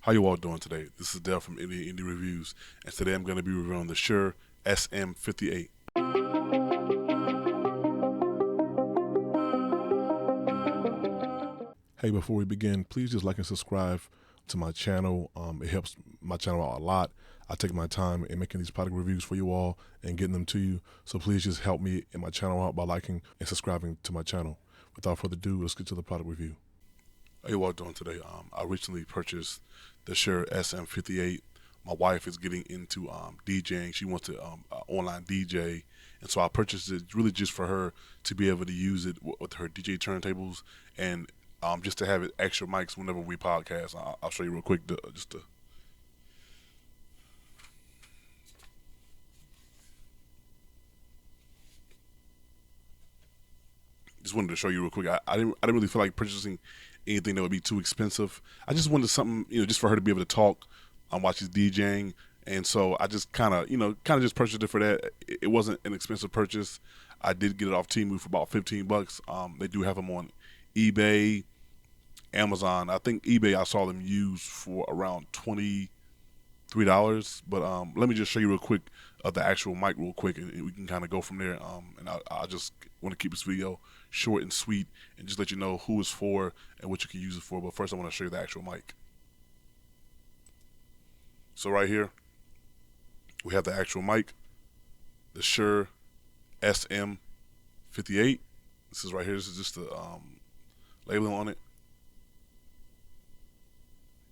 How you all doing today? This is Dell from Indie Reviews, and today I'm going to be reviewing the Shure SM58. Hey, before we begin, please just like and subscribe to my channel. It helps my channel out a lot. I take my time in making these product reviews for you all and getting them to you. So please just help me and my channel out by liking and subscribing to my channel. Without further ado, let's get to the product review. How you all doing today? I recently purchased the Shure SM58. My wife is getting into DJing. She wants to online DJ, and so I purchased it really just for her to be able to use it with her DJ turntables and just to have it extra mics whenever we podcast. I'll show you real quick, just wanted to show you real quick. I didn't really feel like purchasing anything that would be too expensive. I just wanted something, just for her to be able to talk while she's DJing. And so I just kind of just purchased it for that. It wasn't an expensive purchase. I did get it off Temu for about $15. They do have them on eBay, Amazon. I think eBay I saw them used for around $23. But let me just show you real quick the actual mic real quick, and we can kind of go from there. And I just want to keep this video short and sweet, and just let you know who it's for and what you can use it for. But first, I want to show you the actual mic. So right here, we have the actual mic, the Shure SM58. This is right here. This is just the labeling on it.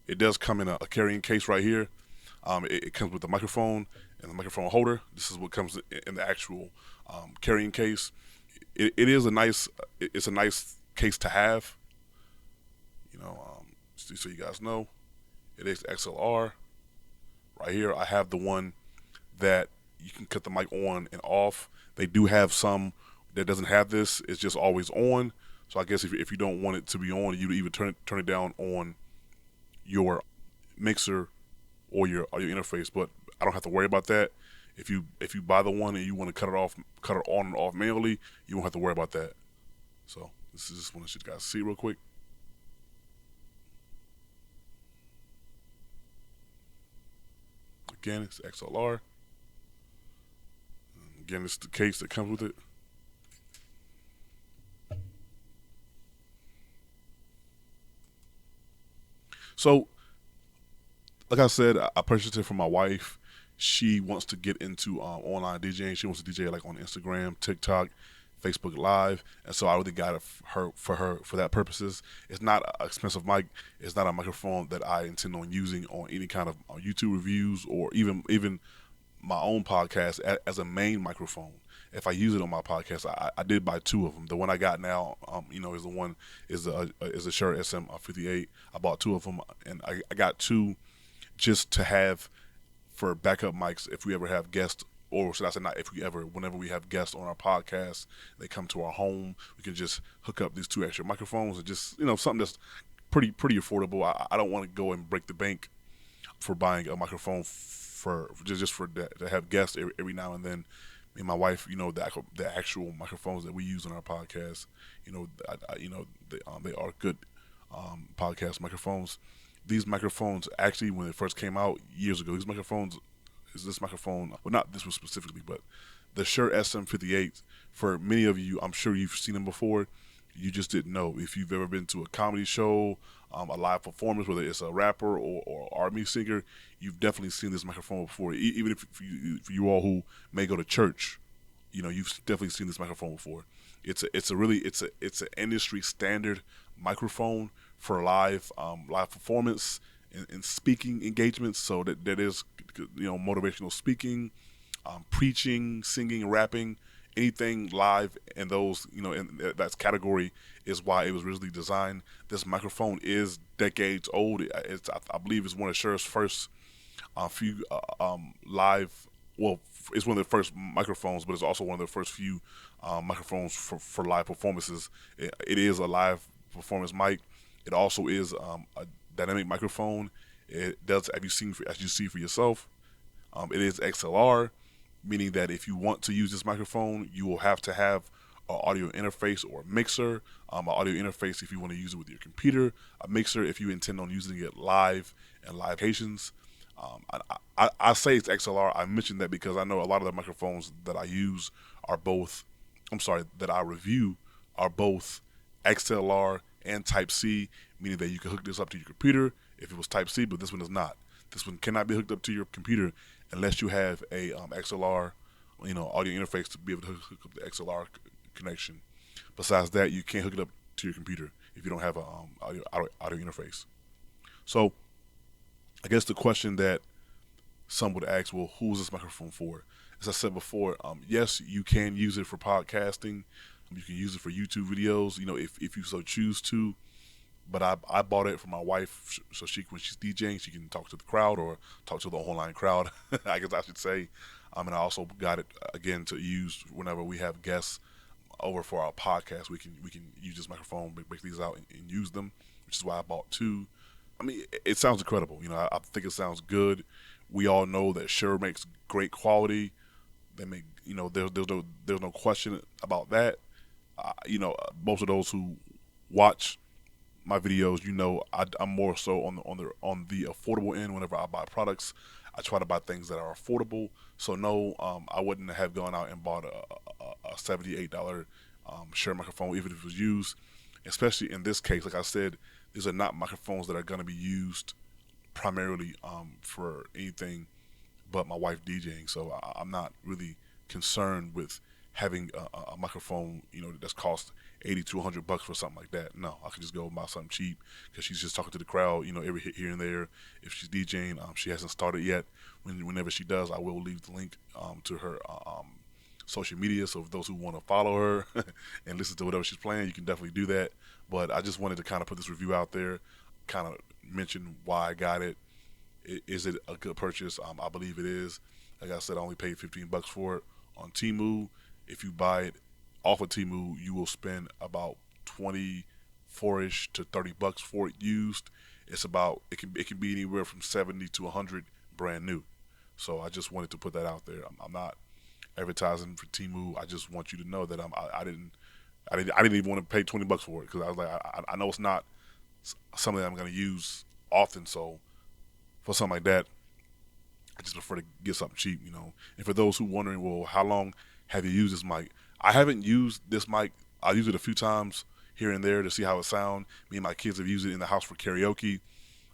It does come in a carrying case right here. It comes with the microphone and the microphone holder. This is what comes in the actual carrying case. It's a nice case to have. So you guys know, it is XLR. Right here, I have the one that you can cut the mic on and off. They do have some that doesn't have this. It's just always on. So I guess if you don't want it to be on, you either turn it down on your mixer or your interface. But I don't have to worry about that. If you buy the one and you want to cut it on and off manually, you won't have to worry about that. So this is just one that you guys see real quick. Again, it's XLR. Again, it's the case that comes with it. So, like I said, I purchased it for my wife. She wants to get into online DJing. She wants to DJ like on Instagram, TikTok, Facebook Live, and so I really got it for her for that purposes. It's not an expensive mic. It's not a microphone that I intend on using on any kind of YouTube reviews or even my own podcast as a main microphone. If I use it on my podcast, I did buy two of them. The one I got now, is a Shure SM58. I bought two of them, and I got two just to have for backup mics if we ever have guests, or should I say not if we ever, whenever we have guests on our podcast, they come to our home, we can just hook up these two extra microphones and just, something that's pretty affordable. I don't want to go and break the bank for buying a microphone for to have guests every now and then. Me and my wife, the actual microphones that we use on our podcast, they are good podcast microphones. These microphones, actually, when it first came out years ago, this microphone, well, not this one specifically, but the Shure SM58, for many of you, I'm sure you've seen them before. You just didn't know. If you've ever been to a comedy show, a live performance, whether it's a rapper or R&B singer, you've definitely seen this microphone before. Even if for you all who may go to church, you've definitely seen this microphone before. It's an industry standard microphone for live performance and speaking engagements. So that is motivational speaking, preaching, singing, rapping, anything live, and those in that category is why it was originally designed. This microphone is decades old. I believe it's one of Shure's first few live. Well, it's one of the first microphones, but it's also one of the first few microphones for live performances. It is a live performance mic. It also is a dynamic microphone. It does, as you see for yourself, it is XLR, meaning that if you want to use this microphone, you will have to have an audio interface or a mixer, an audio interface if you want to use it with your computer, a mixer if you intend on using it live and live occasions. I say it's XLR. I mentioned that because I know a lot of the microphones that I use are both, I'm sorry, that I review are both XLR and Type C, meaning that you can hook this up to your computer if it was Type C, but this one is not. This one cannot be hooked up to your computer unless you have a XLR, audio interface to be able to hook up the XLR connection. Besides that, you can't hook it up to your computer if you don't have a audio interface. So I guess the question that some would ask, well, who is this microphone for? As I said before, yes, you can use it for podcasting. You can use it for YouTube videos, if you so choose to. But I bought it for my wife so when she's DJing, she can talk to the crowd or talk to the online crowd, I guess I should say. And I also got it, again, to use whenever we have guests over for our podcast. We can use this microphone, break these out and use them, which is why I bought two. I mean, it sounds incredible. I think it sounds good. We all know that Shure makes great quality. They make, there's no question about that. Most of those who watch my videos, I'm more so on the affordable end. Whenever I buy products, I try to buy things that are affordable. So no, I wouldn't have gone out and bought a $78 Shure microphone, even if it was used. Especially in this case, like I said, these are not microphones that are going to be used primarily for anything but my wife DJing. So I'm not really concerned with having a microphone, that's cost $80 to $100 for something like that. No, I could just go buy something cheap because she's just talking to the crowd, every hit here and there. If she's DJing, she hasn't started yet. Whenever she does, I will leave the link to her social media. So for those who want to follow her and listen to whatever she's playing, you can definitely do that. But I just wanted to kind of put this review out there, kind of mention why I got it. Is it a good purchase? I believe it is. Like I said, I only paid $15 for it on Temu. If you buy it off of Temu, you will spend about 24ish to $30 for it used. It can be anywhere from 70 to 100 brand new. So I just wanted to put that out there. I'm not advertising for Temu. I just want you to know that I didn't even want to pay $20 for it because I was like, I know it's not something that I'm going to use often. So for something like that, I just prefer to get something cheap, And for those who wondering, well, how long have you used this mic? I haven't used this mic. I use it a few times here and there to see how it sounds. Me and my kids have used it in the house for karaoke.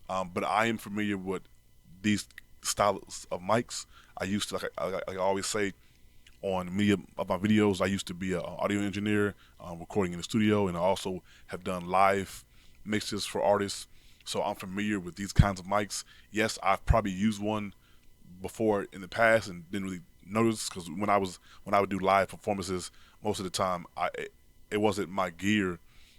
But I am familiar with these styles of mics. I used to, like I always say, on many of my videos, I used to be an audio engineer, recording in the studio, and I also have done live mixes for artists. So I'm familiar with these kinds of mics. Yes, I've probably used one before in the past and didn't really notice because when I would do live performances, most of the time it wasn't my gear.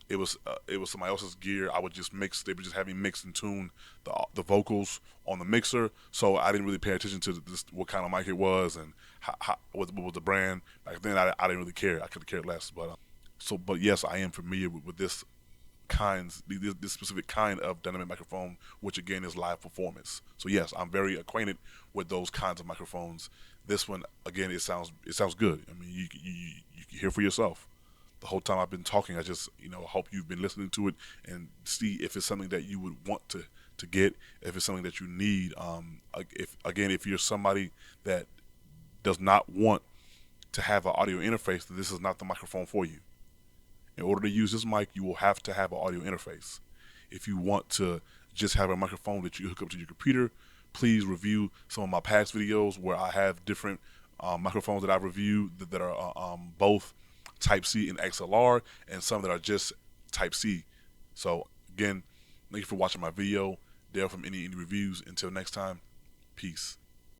It was somebody else's gear. I would just mix. They would just have me mix and tune the vocals on the mixer. So I didn't really pay attention to what kind of mic it was and what was the brand. Back then I didn't really care. I could have cared less. But yes, I am familiar with this specific kind of dynamic microphone, which again is live performance. So yes, I'm very acquainted with those kinds of microphones. This one, again, it sounds good. I mean, you can hear for yourself. The whole time I've been talking, I just hope you've been listening to it and see if it's something that you would want to get, if it's something that you need. If you're somebody that does not want to have an audio interface, then this is not the microphone for you. In order to use this mic, you will have to have an audio interface. If you want to just have a microphone that you hook up to your computer, please review some of my past videos where I have different microphones that I've reviewed that are both Type C and XLR, and some that are just Type C. So again, thank you for watching my video. Dale from Any Reviews. Until next time, peace.